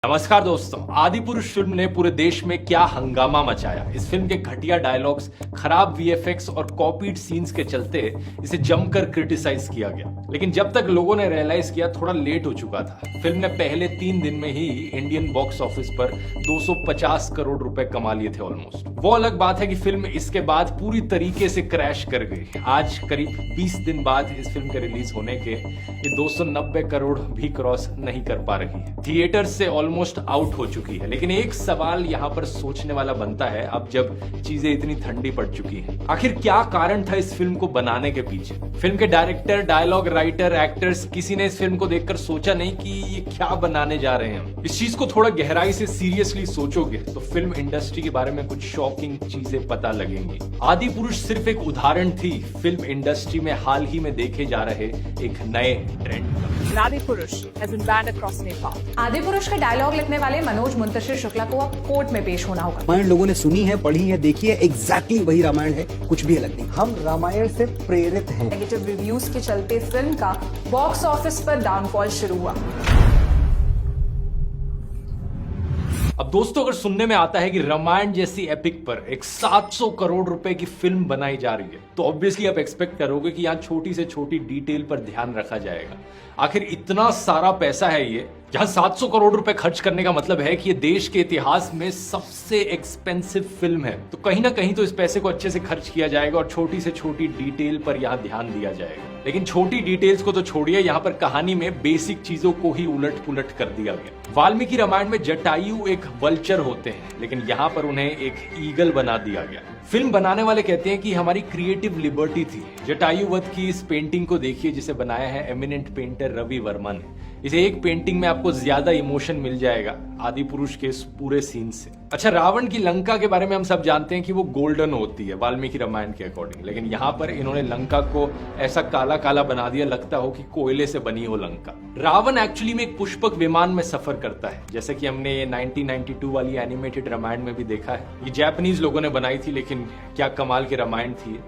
नमस्कार दोस्तों, आदि पुरुष फिल्म ने पूरे देश में क्या हंगामा मचाया। इस फिल्म के घटिया डायलॉग्स, खराब वीएफएक्स और कॉपीड सीन्स के चलते इसे जमकर क्रिटिसाइज किया गया। लेकिन जब तक लोगों ने रियलाइज किया, थोड़ा लेट हो चुका था। फिल्म ने पहले 3 दिन में ही इंडियन बॉक्स ऑफिस पर 250 करोड़ रुपए कमा लिए थे ऑलमोस्ट। वो अलग बात है कि फिल्म इसके बाद पूरी तरीके से क्रैश कर गई। आज करीब 20 दिन बाद इस फिल्म के रिलीज होने के ये 290 करोड़ भी क्रॉस नहीं कर पा रही है। थिएटर से ऑलमोस्ट आउट हो चुकी है। लेकिन एक सवाल यहाँ पर सोचने वाला बनता है, अब जब चीजें इतनी ठंडी पड़ चुकी हैं, आखिर क्या कारण था इस फिल्म को बनाने के पीछे। फिल्म के डायरेक्टर, डायलॉग राइटर, एक्टर्स, किसी ने इस फिल्म को देखकर सोचा नहीं कि ये क्या बनाने जा रहे हैं। इस चीज को थोड़ा गहराई से सीरियसली सोचोगे तो फिल्म इंडस्ट्री के बारे में कुछ शॉकिंग चीजें पता लगेंगी। आदि पुरुष सिर्फ एक उदाहरण थी फिल्म इंडस्ट्री में हाल ही में देखे जा रहे एक नए ट्रेंड का। आदि पुरुष has been banned across Nepal. आदि पुरुष के डायलॉग लिखने वाले मनोज मुंतशिर शुक्ला को अब कोर्ट में पेश होना होगा। रामायण लोगों ने सुनी है, पढ़ी है, देखी है, एग्जैक्टली वही रामायण है, कुछ भी अलग नहीं। हम रामायण से प्रेरित हैं। नेगेटिव रिव्यूज के चलते फिल्म का बॉक्स ऑफिस पर डाउनफॉल शुरू हुआ। अब दोस्तों, अगर सुनने में आता है कि रामायण जैसी एपिक पर एक 700 करोड़ रुपए की फिल्म बनाई जा रही है, तो ऑब्वियसली आप एक्सपेक्ट करोगे कि यहाँ छोटी से छोटी डिटेल पर ध्यान रखा जाएगा। आखिर इतना सारा पैसा है ये, जहां 700 करोड़ रुपए खर्च करने का मतलब है कि ये देश के इतिहास में सबसे एक्सपेंसिव फिल्म है। तो कहीं ना कहीं तो इस पैसे को अच्छे से खर्च किया जाएगा और छोटी से छोटी डिटेल पर यहाँ ध्यान दिया जाएगा। लेकिन छोटी डिटेल्स को तो छोड़िए, यहाँ पर कहानी में बेसिक चीजों को ही उलट पुलट कर दिया गया। वाल्मीकि रामायण में जटायु एक वल्चर होते हैं, लेकिन यहाँ पर उन्हें एक ईगल बना दिया गया। फिल्म बनाने वाले कहते हैं कि हमारी क्रिएटिव लिबर्टी थी। जटायु वध की इस पेंटिंग को देखिए, जिसे बनाया है एमिनेंट पेंटर रवि वर्मा ने। इसे एक पेंटिंग में आपको ज्यादा इमोशन मिल जाएगा आदि पुरुष के इस पूरे सीन से। अच्छा, रावण की लंका के बारे में हम सब जानते हैं कि वो गोल्डन होती है वाल्मीकि रामायण के अकॉर्डिंग, लेकिन यहाँ पर इन्होंने लंका को ऐसा काला काला बना दिया, लगता हो कि कोयले से बनी हो लंका। रावण एक्चुअली में एक पुष्पक विमान में सफर करता है, जैसे कि हमने ये 1992 वाली एनिमेटेड रामायण में भी देखा है। ये जापानीज लोगों ने बनाई थी, लेकिन क्या कमाल की रामायण थी।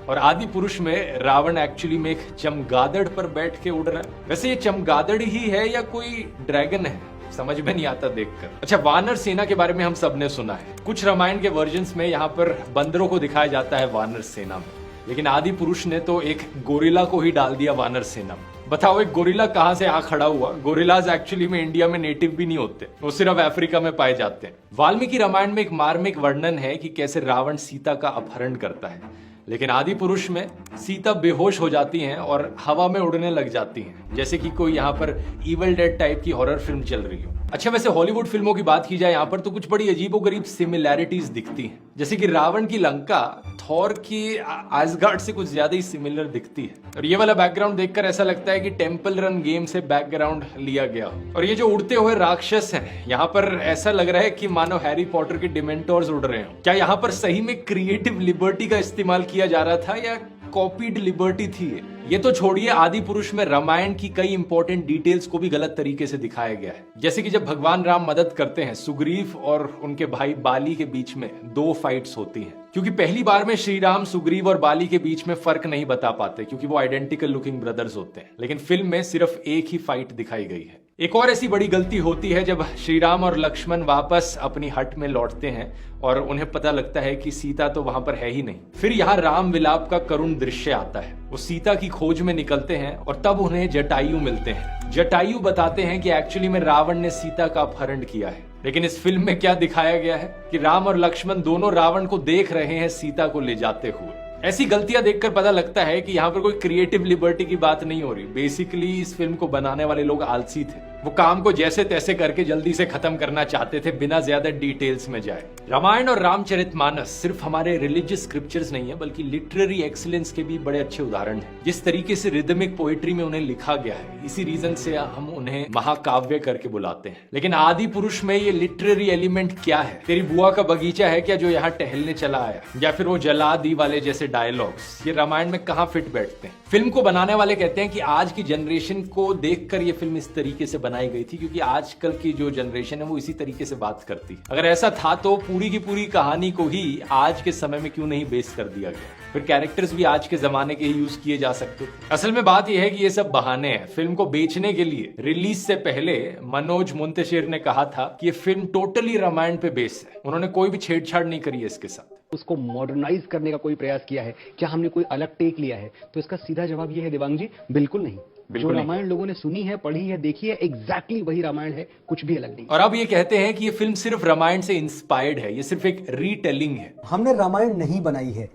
और आदि पुरुष में रावण एक्चुअली में एक चमगादड़ पर बैठ के उड़ रहा है। वैसे ये चमगादड़ ही है या कोई ड्रैगन है, समझ में नहीं आता देखकर। अच्छा, वानर सेना के बारे में हम सबने सुना है। कुछ रामायण के वर्जन्स में यहाँ पर बंदरों को दिखाया जाता है वानर सेना में, लेकिन आदि पुरुष ने तो एक गोरिल्ला को ही डाल दिया वानर सेना में। बताओ, एक गोरिल्ला कहां से आ खड़ा हुआ। गोरिल्लाज एक्चुअली में इंडिया में नेटिव भी नहीं होते, वो सिर्फ अफ्रीका में पाए जाते हैं। वाल्मीकि रामायण में एक मार्मिक वर्णन है कि कैसे रावण सीता का अपहरण करता है, लेकिन आदि पुरुष में सीता बेहोश हो जाती हैं और हवा में उड़ने लग जाती हैं, जैसे कि कोई यहाँ पर इविल डेड टाइप की हॉरर फिल्म चल रही हो। अच्छा, वैसे हॉलीवुड फिल्मों की बात की जाए यहाँ पर तो कुछ बड़ी अजीबोगरीब सिमिलैरिटीज दिखती हैं, जैसे कि रावण की लंका थॉर की आसगार्ड से कुछ ज्यादा ही सिमिलर दिखती है। और ये वाला बैकग्राउंड देखकर ऐसा लगता है कि टेम्पल रन गेम से बैकग्राउंड लिया गया हो। और ये जो उड़ते हुए राक्षस हैं, यहाँ पर ऐसा लग रहा है कि मानो हैरी पॉटर के डिमेंटोर्स उड़ रहे हो। क्या यहाँ पर सही में क्रिएटिव लिबर्टी का इस्तेमाल किया जा रहा था या कॉपीड लिबर्टी थी? ये तो छोड़िए, आदि पुरुष में रामायण की कई इंपॉर्टेंट डिटेल्स को भी गलत तरीके से दिखाया गया है। जैसे कि जब भगवान राम मदद करते हैं, सुग्रीव और उनके भाई बाली के बीच में 2 फाइट्स होती हैं, क्योंकि पहली बार में श्री राम सुग्रीव और बाली के बीच में फर्क नहीं बता पाते, क्योंकि वो आइडेंटिकल लुकिंग ब्रदर्स होते हैं। लेकिन फिल्म में सिर्फ एक ही फाइट दिखाई गई है। एक और ऐसी बड़ी गलती होती है जब श्री राम और लक्ष्मण वापस अपनी हट में लौटते हैं और उन्हें पता लगता है कि सीता तो वहां पर है ही नहीं। फिर यहाँ राम विलाप का करुण दृश्य आता है। वो सीता की खोज में निकलते हैं और तब उन्हें जटायु मिलते हैं। जटायु बताते हैं कि एक्चुअली में रावण ने सीता का अपहरण किया है। लेकिन इस फिल्म में क्या दिखाया गया है कि राम और लक्ष्मण दोनों रावण को देख रहे हैं सीता को ले जाते हुए। ऐसी गलतियां देखकर पता लगता है कि यहाँ पर कोई क्रिएटिव लिबर्टी की बात नहीं हो रही। बेसिकली इस फिल्म को बनाने वाले लोग आलसी थे। वो काम को जैसे तैसे करके जल्दी से खत्म करना चाहते थे, बिना ज्यादा डिटेल्स में जाए। रामायण और रामचरितमानस सिर्फ हमारे रिलीजियस स्क्रिप्चर्स नहीं है, बल्कि लिटरेरी एक्सीलेंस के भी बड़े अच्छे उदाहरण हैं। जिस तरीके से रिदमिक पोएट्री में उन्हें लिखा गया है, इसी रीजन से हम उन्हें महाकाव्य करके बुलाते हैं। लेकिन आदि पुरुष में ये लिटरेरी एलिमेंट क्या है? तेरी बुआ का बगीचा है क्या जो यहाँ टहलने चला आया, या फिर वो जला दी वाले जैसे डायलॉग्स, ये रामायण में कहाँ फिट बैठते हैं? फिल्म को बनाने वाले कहते हैं कि आज की जनरेशन को देखकर ये फिल्म इस तरीके से बनाई गई थी, क्योंकि आजकल की जो जनरेशन है वो इसी तरीके से बात करती है। अगर ऐसा था तो पूरी की पूरी कहानी को ही आज के समय में क्यों नहीं बेस कर दिया गया, फिर कैरेक्टर्स भी आज के जमाने के ही यूज किए जा सकते थे। असल में बात यह है कि ये सब बहाने हैं। फिल्म को बेचने के लिए रिलीज से पहले मनोज मुंतशिर ने कहा था कि ये फिल्म टोटली रामायण पे बेस है, उन्होंने कोई भी छेड़छाड़ नहीं करी है इसके साथ। उसको मॉडर्नाइज करने का कोई प्रयास किया है क्या, हमने कोई अलग टेक लिया है? तो इसका सीधा जवाब ये है देवांग जी, बिल्कुल नहीं। जो रामायण लोगों ने सुनी है, पढ़ी है, देखी है, एग्जैक्टली वही रामायण है, कुछ भी अलग नहीं। और अब ये कहते हैं कि ये फिल्म सिर्फ रामायण से इंस्पायर्ड है, ये सिर्फ एक रीटेलिंग है। हमने रामायण नहीं बनाई है,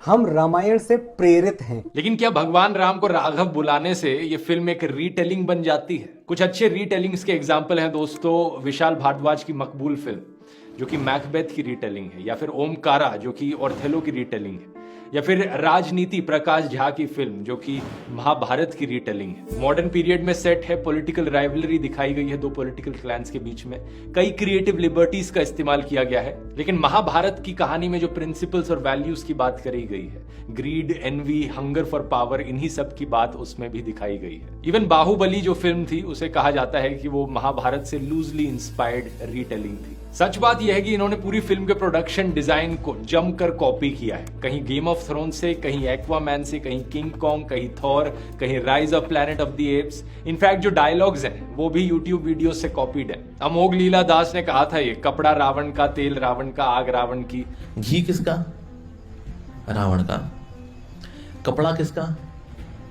हम रामायण से प्रेरित हैं। लेकिन क्या भगवान राम को राघव बुलाने से ये फिल्म एक रीटेलिंग बन जाती है? कुछ अच्छे रीटेलिंग्स के एग्जाम्पल हैं दोस्तों, विशाल भारद्वाज की मकबूल फिल्म जो कि मैकबेथ की रीटेलिंग है, या फिर ओमकारा जो कि ऑर्थेलो की रीटेलिंग है, या फिर राजनीति प्रकाश झा की फिल्म जो कि महाभारत की रीटेलिंग है। मॉडर्न पीरियड में सेट है, पॉलिटिकल राइवलरी दिखाई गई है दो पॉलिटिकल क्लैंस के बीच में, कई क्रिएटिव लिबर्टीज का इस्तेमाल किया गया है। लेकिन महाभारत की कहानी में जो प्रिंसिपल्स और वैल्यूज की बात करी गई है, greed, envy, hunger for power, इन्हीं सब की बात उसमें भी दिखाई गई है। इवन बाहुबली जो फिल्म थी उसे कहा जाता है कि वो महाभारत से लूजली इंस्पायर्ड रीटेलिंग थी। सच बात यह है कि इन्होंने पूरी फिल्म के प्रोडक्शन डिजाइन को जमकर कॉपी किया है, कहीं गेम ऑफ थ्रोन्स से, कहीं एक्वामैन से, कहीं किंग कॉन्ग, कहीं थॉर, कहीं rise of planet of the apps. In fact जो डायलॉग्स हैं वो भी यूट्यूब वीडियो से कॉपीड है। अमोघ लीला दास ने कहा था, ये कपड़ा रावण का, तेल रावण का, आग रावण की। घी किसका? रावण का। कपड़ा किसका?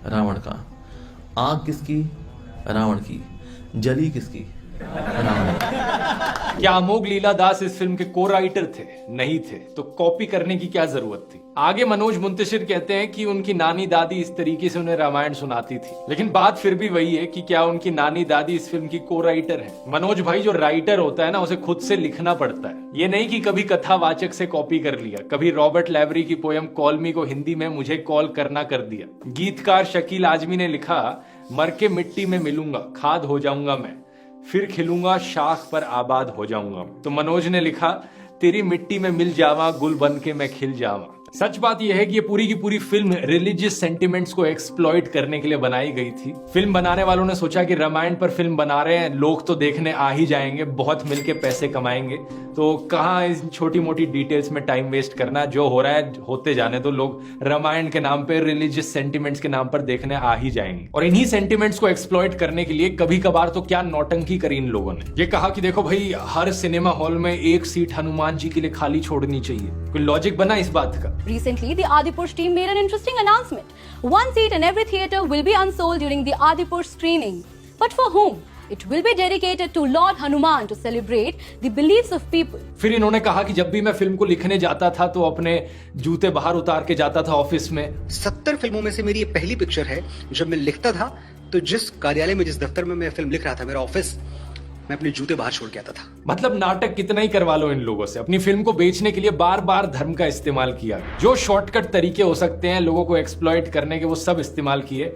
रावण का। आग किसकी? रावण की। जली किसकी? रावण की। क्या अमोघ लीला दास इस फिल्म के को राइटर थे? नहीं थे, तो कॉपी करने की क्या जरूरत थी? आगे मनोज मुंतशिर कहते हैं कि उनकी नानी दादी इस तरीके से उन्हें रामायण सुनाती थी, लेकिन बात फिर भी वही है कि क्या उनकी नानी दादी इस फिल्म की को राइटर है? मनोज भाई, जो राइटर होता है ना, उसे खुद से लिखना पड़ता है। ये नहीं कि कभी कथावाचक से कॉपी कर लिया, कभी रॉबर्ट लाइब्रेरी की पोयम कॉल मी को हिंदी में मुझे कॉल करना कर दिया। गीतकार शकील आजमी ने लिखा, मर के मिट्टी में मिलूंगा, खाद हो जाऊंगा मैं, फिर खिलूंगा, शाख पर आबाद हो जाऊंगा। तो मनोज ने लिखा, तेरी मिट्टी में मिल जावा, गुल बन के मैं खिल जावा। सच बात यह है कि ये पूरी की पूरी फिल्म रिलीजियस सेंटिमेंट्स को एक्सप्लॉइट करने के लिए बनाई गई थी। फिल्म बनाने वालों ने सोचा कि रामायण पर फिल्म बना रहे हैं, लोग तो देखने आ ही जाएंगे, बहुत मिलके पैसे कमाएंगे, तो कहाँ इस छोटी मोटी डिटेल्स में टाइम वेस्ट करना, जो हो रहा है होते जाने दो, लोग रामायण के नाम पे, रिलीजियस सेंटिमेंट्स के नाम पर देखने आ ही जाएंगे। और इन्हीं सेंटिमेंट्स को एक्सप्लॉइट करने के लिए कभी कभार तो क्या नौटंकी करी इन लोगों ने। ये कहा कि देखो भाई, हर सिनेमा हॉल में एक सीट हनुमान जी के लिए खाली छोड़नी चाहिए। कोई लॉजिक बना इस बात का? Recently, the Adipurush team made an interesting announcement. One seat in every theatre will be unsold during the Adipurush screening. But for whom? It will be dedicated to Lord Hanuman to celebrate the beliefs of people. फिर इन्होंने कहा कि जब भी मैं film को लिखने जाता था तो अपने जूते बाहर उतार के जाता था ऑफिस में। 70 फिल्मों में से मेरी ये पहली पिक्चर है। जब मैं लिखता था तो जिस कार्यालय में, जिस दफ्तर में मैं फिल्म लिख रहा था, मेरा ऑफिस, मैं अपने जूते बाहर छोड़ के आता था। मतलब नाटक कितना ही करवा लो इन लोगों से, अपनी फिल्म को बेचने के लिए बार बार धर्म का इस्तेमाल किया। जो शॉर्टकट तरीके हो सकते हैं लोगों को एक्सप्लॉइट करने के, वो सब इस्तेमाल किए,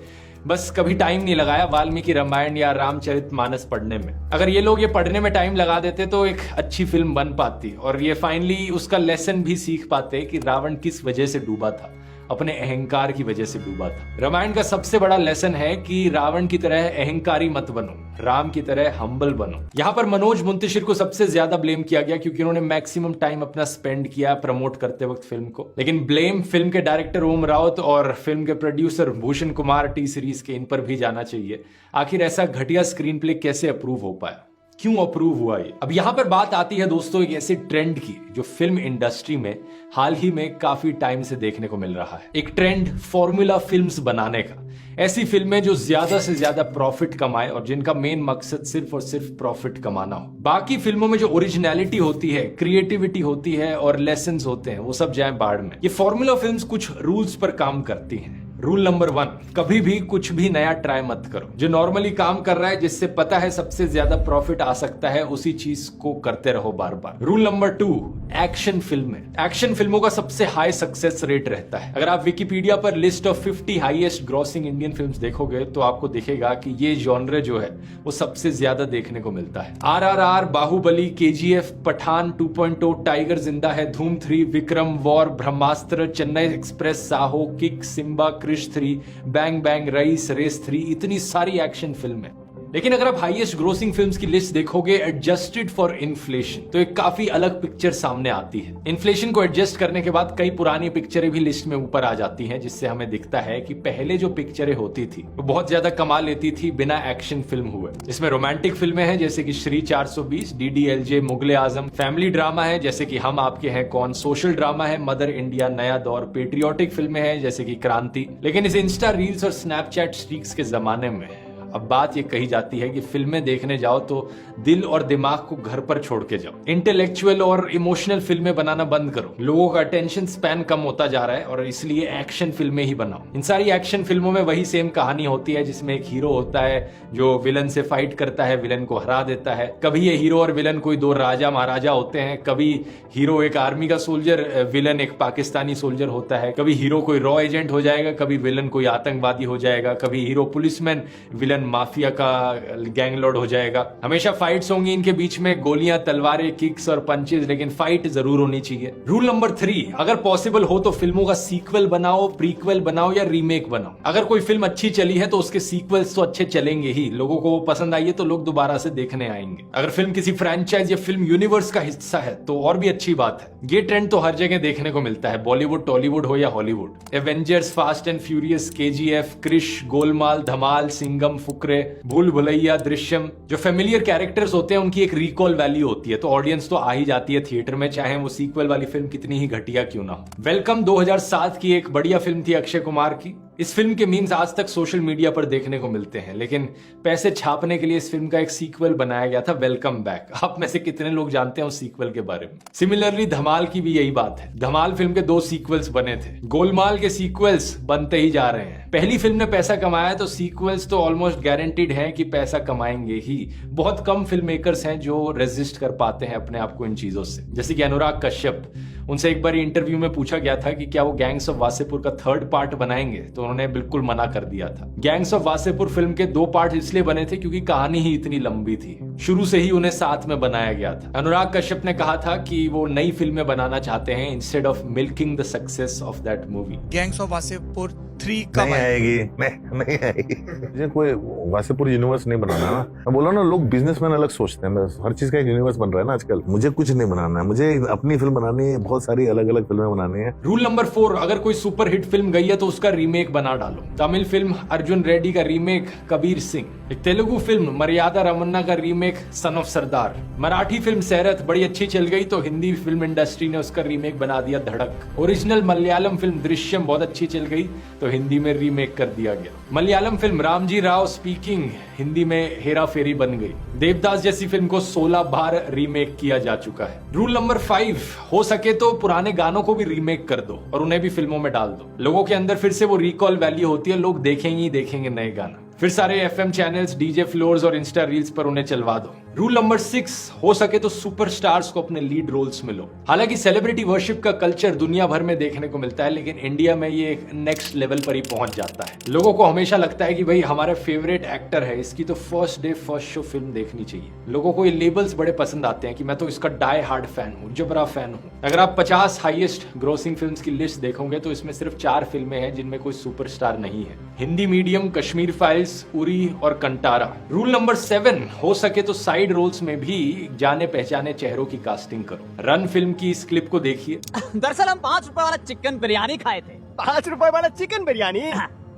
बस कभी टाइम नहीं लगाया वाल्मीकि रामायण या रामचरितमानस पढ़ने में। अगर ये लोग ये पढ़ने में टाइम लगा देते तो एक अच्छी फिल्म बन पाती, और ये फाइनली उसका लेसन भी सीख पाते कि रावण किस वजह से डूबा था, अपने अहंकार की वजह से डूबा था। रामायण का सबसे बड़ा लेसन है कि रावण की तरह अहंकारी मत बनो, राम की तरह हम्बल बनो। यहाँ पर मनोज मुंतशिर को सबसे ज्यादा ब्लेम किया गया क्योंकि उन्होंने मैक्सिमम टाइम अपना स्पेंड किया प्रमोट करते वक्त फिल्म को। लेकिन ब्लेम फिल्म के डायरेक्टर ओम राउत और फिल्म के producer Bhushan Kumar T series के, इन पर भी जाना चाहिए। आखिर ऐसा घटिया स्क्रीन प्ले कैसे अप्रूव हो पाया, क्यों अप्रूव हुआ ये? अब यहां पर बात आती है दोस्तों एक ऐसे ट्रेंड की जो फिल्म इंडस्ट्री में हाल ही में काफी टाइम से देखने को मिल रहा है। एक ट्रेंड फॉर्मूला फिल्म्स बनाने का। ऐसी फिल्में जो ज्यादा से ज्यादा प्रॉफिट कमाए और जिनका मेन मकसद सिर्फ और सिर्फ प्रॉफिट कमाना हो। बाकी फिल्मों में जो ओरिजिनलिटी होती है, क्रिएटिविटी होती है और लेसन्स होते हैं, वो सब जाए बाढ़ में। ये फॉर्मूला फिल्म्स कुछ रूल्स पर काम करती हैं। रूल नंबर 1, कभी भी कुछ भी नया ट्राई मत करो। जो नॉर्मली काम कर रहा है, जिससे पता है सबसे ज्यादा प्रॉफिट आ सकता है, उसी चीज को करते रहो बार बार। रूल नंबर 2, एक्शन फिल्में। एक्शन फिल्मों का सबसे हाई सक्सेस रेट रहता है। अगर आप विकिपीडिया पर list of 50 highest grossing Indian films देखोगे तो आपको दिखेगा कि ये जॉनरे जो है वो सबसे ज्यादा देखने को मिलता है। RRR, Baahubali, KGF, Pathaan 2.0, Tiger Zinda Hai, Dhoom 3, Vikram, War, Brahmastra, Chennai Express, Saaho, Kick, Simmba, Krrish 3, Bang Bang, Raees, Race 3, इतनी सारी एक्शन फिल्में। लेकिन अगर आप हाईएस्ट ग्रोसिंग फिल्म्स की लिस्ट देखोगे एडजस्टेड फॉर इन्फ्लेशन, तो एक काफी अलग पिक्चर सामने आती है। इन्फ्लेशन को एडजस्ट करने के बाद कई पुरानी पिक्चरें भी लिस्ट में ऊपर आ जाती हैं, जिससे हमें दिखता है कि पहले जो पिक्चरें होती थी वो बहुत ज्यादा कमा लेती थी बिना एक्शन फिल्म हुए। इसमें रोमांटिक फिल्में हैं जैसे कि श्री 420, DDLJ, मुगले आजम, फैमिली ड्रामा है जैसे कि हम आपके हैं कौन, सोशल ड्रामा है मदर इंडिया, नया दौर, पेट्रियोटिक फिल्में हैं जैसे कि क्रांति। लेकिन इस इंस्टा रील्स और स्नैपचैट स्ट्रीक्स के जमाने में अब बात ये कही जाती है कि फिल्में देखने जाओ तो दिल और दिमाग को घर पर छोड़ के जाओ। इंटेलेक्चुअल और इमोशनल फिल्में बनाना बंद करो। लोगों का अटेंशन स्पैन कम होता जा रहा है और इसलिए एक्शन फिल्में ही बनाओ। इन सारी एक्शन फिल्मों में वही सेम कहानी होती है जिसमें एक हीरो होता है जो विलन से फाइट करता है, विलन को हरा देता है। कभी ये हीरो और विलन कोई दो राजा महाराजा होते हैं, कभी हीरो एक आर्मी का सोल्जर, विलन एक पाकिस्तानी सोल्जर होता है, कभी हीरो कोई रॉ एजेंट हो जाएगा, कभी विलन कोई आतंकवादी हो जाएगा, कभी हीरो पुलिसमैन, विलन माफिया का गैंगलॉर्ड हो जाएगा। हमेशा फाइट्स होंगी इनके बीच में, गोलियां, तलवारें, किक्स और पंचेस, लेकिन फाइट जरूर होनी चाहिए। रूल नंबर 3, अगर पॉसिबल हो तो फिल्मों का सीक्वल बनाओ, प्रीक्वल बनाओ या रीमेक बनाओ। अगर कोई फिल्म अच्छी चली है तो उसके सीक्वल्स तो अच्छे चलेंगे ही, लोगों को वो पसंद आई है तो लोग दोबारा से देखने आएंगे। अगर फिल्म किसी फ्रेंचाइज या फिल्म यूनिवर्स का हिस्सा है तो और भी अच्छी बात है। ये ट्रेंड तो हर जगह देखने को मिलता है, बॉलीवुड, टॉलीवुड हो या Hollywood. Avengers, Fast and Furious, KGF, Krrish, Golmaal, Dhamaal, Singham, Fukrey, Bhool Bhulaiyaa, Drishyam, जो फेमिलियर कैरेक्टर्स होते हैं उनकी एक रिकॉल वैल्यू होती है, तो ऑडियंस तो आ ही जाती है थिएटर में, चाहे वो सीक्वल वाली फिल्म कितनी ही घटिया क्यों ना हो। वेलकम 2007 की एक बढ़िया फिल्म थी अक्षय कुमार की। इस फिल्म के मीम्स आज तक सोशल मीडिया पर देखने को मिलते हैं, लेकिन पैसे छापने के लिए इस फिल्म का एक सीक्वल बनाया गया था, वेलकम बैक। आप में से कितने लोग जानते हैं उस सीक्वल के बारे में? सिमिलरली धमाल की भी यही बात है। धमाल फिल्म के 2 सीक्वल्स बने थे, गोलमाल के सीक्वल्स बनते ही जा रहे हैं। पहली फिल्म ने पैसा कमाया तो सीक्वल्स तो ऑलमोस्ट गारंटीड है कि पैसा कमाएंगे ही। बहुत कम फिल्म मेकर्स हैं जो रेजिस्ट कर पाते हैं अपने आप को इन चीजों से, जैसे कि अनुराग कश्यप। उनसे एक बार इंटरव्यू में पूछा गया था कि क्या वो गैंग्स ऑफ वासेपुर का 3rd पार्ट बनाएंगे, तो उन्होंने बिल्कुल मना कर दिया था। गैंग्स ऑफ वासेपुर फिल्म के 2 पार्ट इसलिए बने थे क्योंकि कहानी ही इतनी लंबी थी, शुरू से ही उन्हें साथ में बनाया गया था। अनुराग कश्यप ने कहा था कि वो नई फिल्में बनाना चाहते हैं instead of milking the success of that movie. Gangs of Wasseypur 3 कब नहीं आएगी, नहीं आएगी। मुझे कोई वासेपुर यूनिवर्स नहीं बनाना ना। मैं बोला ना, लोग बिजनेसमैन अलग सोचते हैं, हर चीज का एक यूनिवर्स बन रहा है ना आजकल। मुझे कुछ नहीं बनाना है, मुझे अपनी फिल्म बनानी है, बहुत सारी अलग अलग फिल्में बनानी है। रूल नंबर 4, अगर कोई सुपर हिट फिल्म गई है तो उसका रीमेक बना डालो। तमिल फिल्म अर्जुन रेड्डी का रीमेक कबीर सिंह, एक तेलुगु फिल्म मर्यादा रमन्ना का remake Son of Sardaar, Marathi film Sairat बड़ी अच्छी चल गई तो हिंदी फिल्म इंडस्ट्री ने उसका रीमेक बना दिया धड़क। ओरिजिनल मलयालम फिल्म दृश्यम बहुत अच्छी चल गई तो हिंदी में रीमेक कर दिया गया। मलयालम फिल्म रामजी राव स्पीकिंग हिंदी में हेरा फेरी बन गई। देवदास जैसी फिल्म को 16 बार रीमेक किया जा चुका है। रूल नंबर 5, हो सके तो पुराने गानों को भी रीमेक कर दो और उन्हें भी फिल्मों में डाल दो। लोगों के अंदर फिर से वो रिकॉल वैल्यू होती है, लोग देखेंगे ही देखेंगे नए गाना। फिर सारे FM चैनल्स, DJ फ्लोर्स और इंस्टा रील्स पर उन्हें चलवा दो। रूल नंबर 6, हो सके तो सुपरस्टार्स को अपने लीड रोल्स में लो। हालांकि सेलिब्रिटी वर्शिप का कल्चर दुनिया भर में देखने को मिलता है, लेकिन इंडिया में ये एक नेक्स्ट लेवल पर ही पहुंच जाता है। लोगों को हमेशा लगता है कि भाई हमारा फेवरेट एक्टर है, इसकी तो first day first show film देखनी चाहिए। लोगों को ये लेबल्स बड़े पसंद आते हैं कि मैं तो इसका डाई हार्ड फैन हूँ, जबरा फैन हूँ। अगर आप 50 हाईएस्ट ग्रोसिंग फिल्म्स की लिस्ट देखोगे तो इसमें सिर्फ 4 फिल्में हैं जिनमें कोई सुपरस्टार नहीं है। हिंदी मीडियम, कश्मीर फाइल्स, उरी और कंटारा। रूल नंबर 7, हो सके तो साइड रोल्स में भी जाने पहचाने चेहरों की कास्टिंग करो। रन फिल्म की इस क्लिप को देखिए। दरअसल हम 5 रुपए वाला चिकन बिरयानी खाए थे। 5 रुपए वाला चिकन बिरयानी?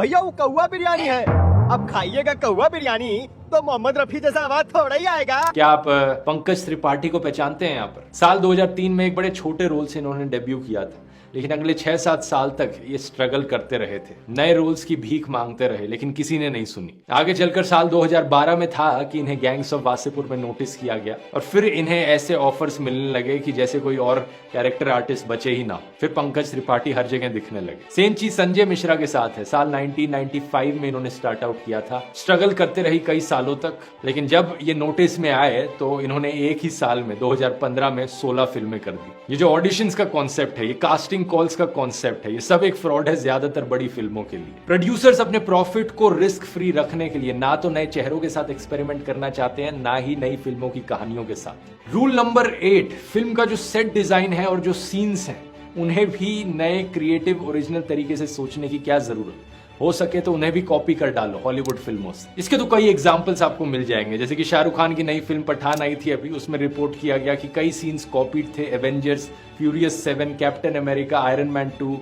भैया वो कौवा बिरयानी है। अब खाइएगा कौवा बिरयानी तो मोहम्मद रफी जैसा आवाज थोड़ा ही आएगा। क्या आप पंकज त्रिपाठी को पहचानते हैं? यहाँ पर साल 2003 में एक बड़े छोटे रोल से इन्होंने डेब्यू किया था, लेकिन अगले 6-7 साल तक ये स्ट्रगल करते रहे थे, नए रोल्स की भीख मांगते रहे, लेकिन किसी ने नहीं सुनी। आगे चलकर साल 2012 में था कि इन्हें गैंग्स ऑफ वासेपुर में नोटिस किया गया और फिर इन्हें ऐसे ऑफर्स मिलने लगे कि जैसे कोई और कैरेक्टर आर्टिस्ट बचे ही ना। फिर पंकज त्रिपाठी हर जगह दिखने लगे। सेम चीज संजय मिश्रा के साथ है। साल 1995 में इन्होंने स्टार्ट आउट किया था, स्ट्रगल करते रही कई सालों तक, लेकिन जब ये नोटिस में आए तो इन्होंने एक ही साल में 2015 में 16 फिल्में कर दी। ये जो ऑडिशंस का कॉन्सेप्ट है, ये कास्टिंग कॉल्स का कॉन्सेप्ट है, ये सब एक फ्रॉड है ज्यादातर बड़ी फिल्मों के लिए। प्रोड्यूसर्स अपने प्रॉफिट को रिस्क फ्री रखने के लिए ना तो नए चेहरों के साथ एक्सपेरिमेंट करना चाहते हैं, ना ही नई फिल्मों की कहानियों के साथ। रूल नंबर 8, फिल्म का जो सेट डिजाइन है और जो सीन्स हैं उन्हें भी नए क्रिएटिव ओरिजिनल तरीके से सोचने की क्या जरूरत। हो सके तो उन्हें भी कॉपी कर डालो हॉलीवुड फिल्मों से। इसके तो कई एग्जांपल्स आपको मिल जाएंगे, जैसे कि शाहरुख खान की नई फिल्म पठान आई थी अभी, उसमें रिपोर्ट किया गया कि कई सीन्स कॉपीड थे Avengers, Furious 7, Captain America, Iron Man 2,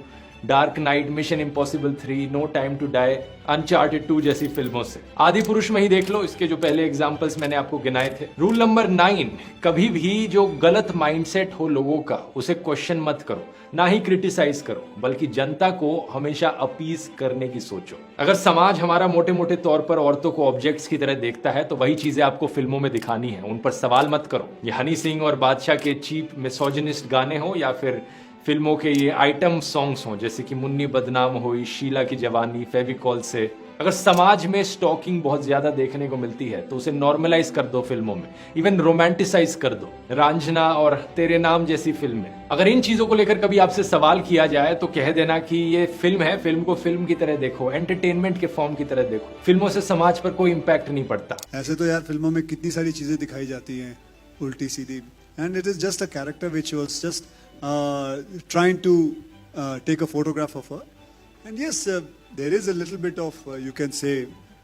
Dark Knight, Mission Impossible 3, No Time to Die, Uncharted 2 जैसी फिल्मों से। आदि पुरुष में ही देख लो, इसके जो पहले एग्जांपल्स मैंने आपको गिनाए थे। रूल नंबर 9, कभी भी जो गलत माइंडसेट हो लोगों का उसे क्वेश्चन मत करो, ना ही क्रिटिसाइज करो, बल्कि जनता को हमेशा अपीज करने की सोचो। अगर समाज हमारा मोटे मोटे तौर पर औरतों को ऑब्जेक्ट्स की तरह देखता है तो वही चीजें आपको फिल्मों में दिखानी है, उन पर सवाल मत करो। ये हनी सिंह और बादशाह के चीप मिसोजिनिस्ट गाने हो या फिर फिल्मों के ये आइटम सॉन्ग्स हों, जैसे कि मुन्नी बदनाम हुई, शीला की जवानी, फेविकॉल से। अगर समाज में स्टॉकिंग बहुत ज्यादा देखने को मिलती है तो उसे नॉर्मलाइज कर दो फिल्मों में, इवन रोमांटिसाइज कर दो। रांझना और तेरे नाम जैसी फिल्में। अगर इन चीजों को लेकर कभी आपसे सवाल किया जाए तो कह देना कि ये फिल्म है, फिल्म को फिल्म की तरह देखो, एंटरटेनमेंट के फॉर्म की तरह देखो, फिल्मों से समाज पर कोई इम्पैक्ट नहीं पड़ता। ऐसे तो यार फिल्मों में कितनी सारी चीजें दिखाई जाती हैं उल्टी सीधी, and it is just a character which was just trying to take a photograph of her, and yes, there is a little bit of you can say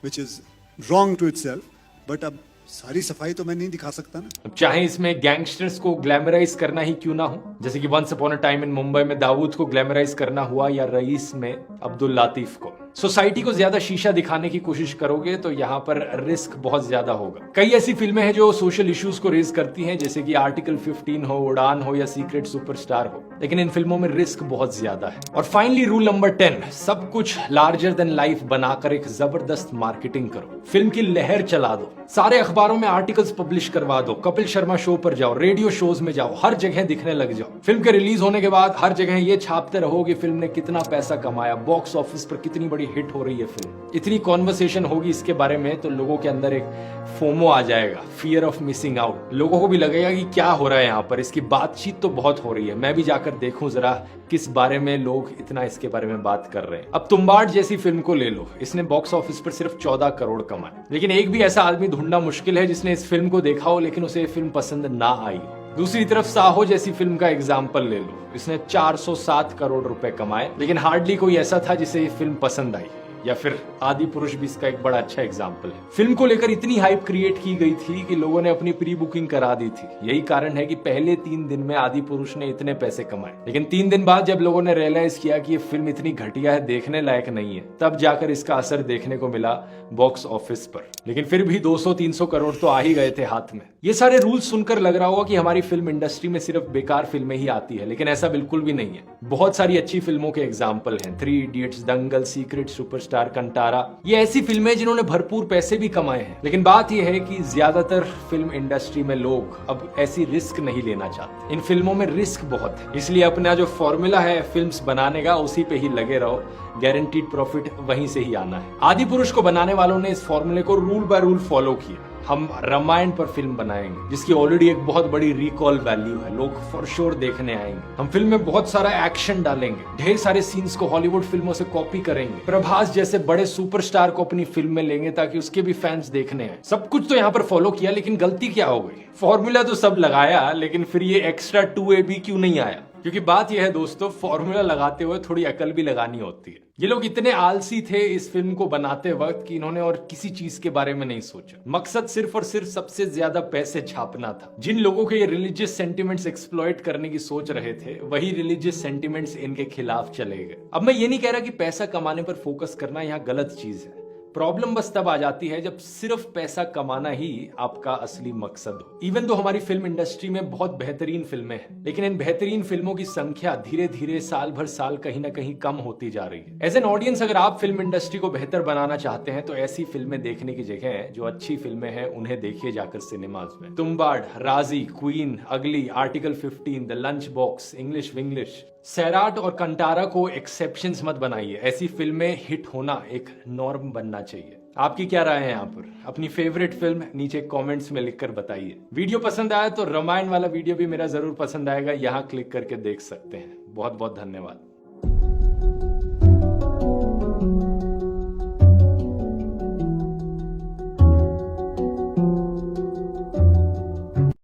which is wrong to itself, but अब सारी सफाई तो मैं नहीं दिखा सकता ना। अब चाहे इसमें गैंगस्टर्स को ग्लैमराइज करना ही क्यों ना हो, जैसे कि Once Upon a Time in Mumbai में दाऊद को ग्लैमराइज करना हुआ, या रईस में अब्दुल लातीफ को। सोसाइटी को ज्यादा शीशा दिखाने की कोशिश करोगे तो यहाँ पर रिस्क बहुत ज्यादा होगा। कई ऐसी फिल्में हैं जो सोशल इश्यूज को रेज करती हैं, जैसे कि आर्टिकल 15 हो, उड़ान हो या सीक्रेट सुपरस्टार हो, लेकिन इन फिल्मों में रिस्क बहुत ज्यादा है। और फाइनली रूल नंबर 10, सब कुछ लार्जर देन लाइफ बनाकर एक जबरदस्त मार्केटिंग करो, फिल्म की लहर चला दो, सारे अखबारों में आर्टिकल्स पब्लिश करवा दो, कपिल शर्मा शो पर जाओ, रेडियो शोज में जाओ, हर जगह दिखने लग जाओ। फिल्म के रिलीज होने के बाद हर जगह ये छापते रहो कि फिल्म ने कितना पैसा कमाया, बॉक्स ऑफिस पर कितनी बड़ी हिट हो रही है फिल्म। इतनी कॉन्वर्सेशन होगी इसके बारे में तो लोगों के अंदर एक फोमो आ जाएगा, फियर ऑफ मिसिंग आउट। लोगों को भी लगेगा कि क्या हो रहा है यहाँ पर, इसकी बातचीत तो बहुत हो रही है, मैं भी जाकर देखूं जरा किस बारे में लोग इतना इसके बारे में बात कर रहे हैं। अब तुम्बाड़ जैसी फिल्म को ले लो, इसने बॉक्स ऑफिस पर सिर्फ 14 करोड़ कमाए, लेकिन एक भी ऐसा आदमी ढूंढना मुश्किल है जिसने इस फिल्म को देखा हो लेकिन उसे ये फिल्म पसंद ना आई हो। दूसरी तरफ साहो जैसी फिल्म का एग्जाम्पल ले लो, इसने 407 करोड़ रुपए कमाए, लेकिन हार्डली कोई ऐसा था जिसे ये फिल्म पसंद आई। या फिर आदि पुरुष भी इसका एक बड़ा अच्छा एग्जाम्पल है। फिल्म को लेकर इतनी हाइप क्रिएट की गई थी कि लोगों ने अपनी प्री बुकिंग करा दी थी। यही कारण है कि पहले 3 दिन में आदि पुरुष ने इतने पैसे कमाए, लेकिन 3 दिन बाद जब लोगों ने रियलाइज किया कि ये फिल्म इतनी घटिया है, देखने लायक नहीं है, तब जाकर इसका असर देखने को मिला बॉक्स ऑफिस पर। लेकिन फिर भी 200-300 करोड़ तो आ ही गए थे हाथ में। ये सारे रूल्स सुनकर लग रहा होगा कि हमारी फिल्म इंडस्ट्री में सिर्फ बेकार फिल्में ही आती है, लेकिन ऐसा बिल्कुल भी नहीं है। बहुत सारी अच्छी फिल्मों के एग्जाम्पल हैं, 3 इडियट्स, दंगल, सीक्रेट सुपरस्टार, कंटारा। ये ऐसी फिल्में हैं जिन्होंने भरपूर पैसे भी कमाए हैं, लेकिन बात यह है कि ज्यादातर फिल्म इंडस्ट्री में लोग अब ऐसी रिस्क नहीं लेना चाहते। इन फिल्मों में रिस्क बहुत है, इसलिए अपना जो फॉर्मूला है फिल्म्स बनाने का उसी पे ही लगे रहो, गारंटीड प्रॉफिट वहीं से ही आना है। आदि पुरुष को बनाने वालों ने इस फॉर्मूले को रूल बाय रूल फॉलो किया। हम रामायण पर फिल्म बनाएंगे जिसकी ऑलरेडी एक बहुत बड़ी रिकॉल वैल्यू है, लोग फॉर श्योर देखने आएंगे। हम फिल्म में बहुत सारा एक्शन डालेंगे, ढेर सारे सीन्स को हॉलीवुड फिल्मों से कॉपी करेंगे, प्रभास जैसे बड़े सुपरस्टार को अपनी फिल्म में लेंगे ताकि उसके भी फैंस देखने आए। सब कुछ तो यहाँ पर फॉलो किया, लेकिन गलती क्या हो गई? फॉर्मूला तो सब लगाया, लेकिन फिर ये एक्स्ट्रा 2AB क्यों नहीं आया? क्योंकि बात यह है दोस्तों, फॉर्मूला लगाते हुए थोड़ी अकल भी लगानी होती है। ये लोग इतने आलसी थे इस फिल्म को बनाते वक्त कि इन्होंने और किसी चीज के बारे में नहीं सोचा। मकसद सिर्फ और सिर्फ सबसे ज्यादा पैसे छापना था। जिन लोगों के ये रिलीजियस सेंटिमेंट्स एक्सप्लॉइट करने की सोच रहे थे, वही रिलीजियस सेंटिमेंट्स इनके खिलाफ चले गए। अब मैं ये नहीं कह रहा कि पैसा कमाने पर फोकस करना यहाँ गलत चीज है। प्रॉब्लम बस तब आ जाती है जब सिर्फ पैसा कमाना ही आपका असली मकसद हो। इवन तो हमारी फिल्म इंडस्ट्री में बहुत बेहतरीन फिल्में हैं, लेकिन इन बेहतरीन फिल्मों की संख्या धीरे धीरे साल भर साल कहीं ना कहीं कम होती जा रही है। एज एन ऑडियंस, अगर आप फिल्म इंडस्ट्री को बेहतर बनाना चाहते हैं तो ऐसी फिल्में देखने की जगह जो अच्छी फिल्में हैं उन्हें देखिए जाकर सिनेमाज में। तुम्बाड़, राजी, क्वीन, अगली, article 15, the lunch box, English Vinglish, Sairat और कंटारा को एक्सेप्शंस मत बनाइए। ऐसी फिल्में हिट होना एक नॉर्म बनना चाहिए। आपकी क्या राय है यहाँ पर? अपनी फेवरेट फिल्म नीचे कमेंट्स में लिखकर बताइए। वीडियो पसंद आया तो रामायण वाला वीडियो भी मेरा जरूर पसंद आएगा, यहाँ क्लिक करके देख सकते हैं। बहुत बहुत धन्यवाद।